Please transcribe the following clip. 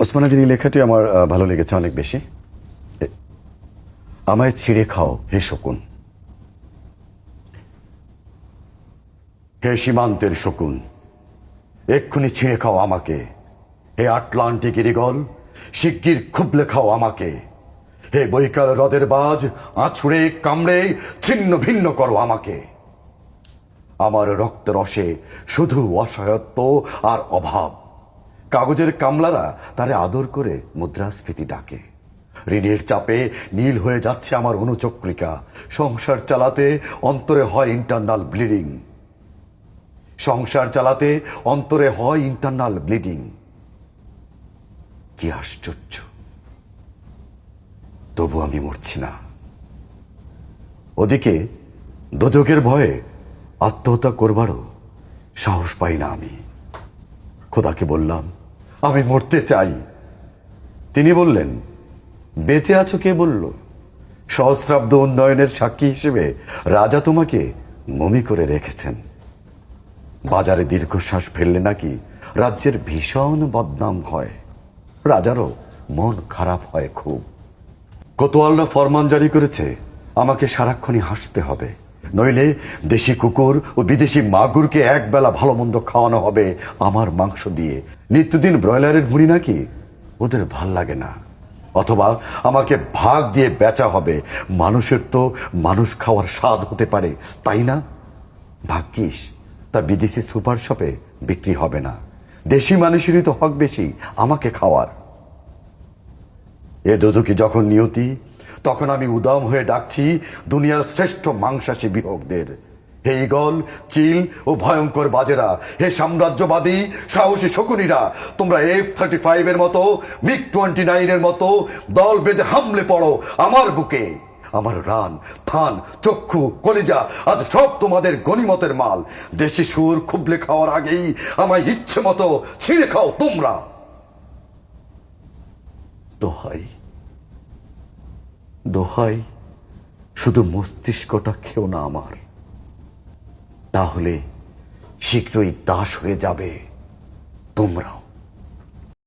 ওসমান হাদির লেখাটি আমার ভালো লেগেছে অনেক বেশি। আমায় ছিঁড়ে খাও হে শকুন, হে সীমান্তের শকুন, এক্ষুনি ছিঁড়ে খাও আমাকে। হে আটলান্টিক ইরিগল, শিগগির খুবলে খাও আমাকে। হে বৈকাল হ্রদের বাজ, আছড়ে কামড়ে ছিন্ন ভিন্ন করো আমাকে। আমার রক্ত রসে শুধু অসহায়ত্ব আর অভাব। কাগজের কামলারা তারে আদর করে মুদ্রাস্ফীতি ডাকে। ঋণের চাপে নীল হয়ে যাচ্ছে আমার অনুচক্রিকা। সংসার চালাতে অন্তরে হয় ইন্টারনাল ব্লিডিং। সংসার চালাতে অন্তরে হয় ইন্টারনাল ব্লিডিং। কি আশ্চর্য, তবু আমি মরছি না। ওদিকে দোজখের ভয়ে আত্মহত্যা করবারও সাহস পাই না আমি। খোদাকে বললাম আমি মরতে চাই। তিনি বললেন বেঁচে আছো কে বলল? সহস্রাব্দ উন্নয়নের সাক্ষী হিসেবে রাজা তোমাকে মমি করে রেখেছেন। বাজারে দীর্ঘশ্বাস ফেললে নাকি রাজ্যের ভীষণ বদনাম হয়। রাজারও মন খারাপ হয় খুব। কোতোয়ালরা ফরমান জারি করেছে আমাকে সারাক্ষণই হাসতে হবে, নইলে দেশি কুকুর ও বিদেশি মাগুরকে একবেলা ভালো মন্দ খাওয়ানো হবে আমার মাংস দিয়ে। নিত্যদিন ব্রয়লারের ভুঁড়ি নাকি ওদের ভাল লাগে না। অথবা আমাকে ভাগ দিয়ে বেচা হবে। মানুষের তো মানুষ খাওয়ার স্বাদ হতে পারে, তাই না? ভাগ্যিস তা বিদেশি সুপার শপে বিক্রি হবে না। দেশি মানুষেরই তো হক বেশি আমাকে খাওয়ার। এ দোজখী যখন নিয়তি, তখন আমি উদাম হয়ে ডাকছি দুনিয়ার শ্রেষ্ঠ মাংসাশী বিহকদের। হে ঈগল, চিল ও ভয়ঙ্কর বাজেরা, হে সাম্রাজ্যবাদী সাহসী শকুনিরা, তোমরা F-35 এর মতো, MiG-29 এর মতো দল বেঁধে হামলে পড়ো আমার বুকে। আমার রান, থান, চক্ষু, কলিজা আজ সব তোমাদের গনিমতের মাল। দেশি সুর খুবলে খাওয়ার আগেই আমায় ইচ্ছে মতো ছিঁড়ে খাও তোমরা। দোহাই দোহাই, শুধু মস্তিষ্কটা খেও না আমার, তাহলে শীঘ্রই দাস হয়ে যাবে তোমরাও।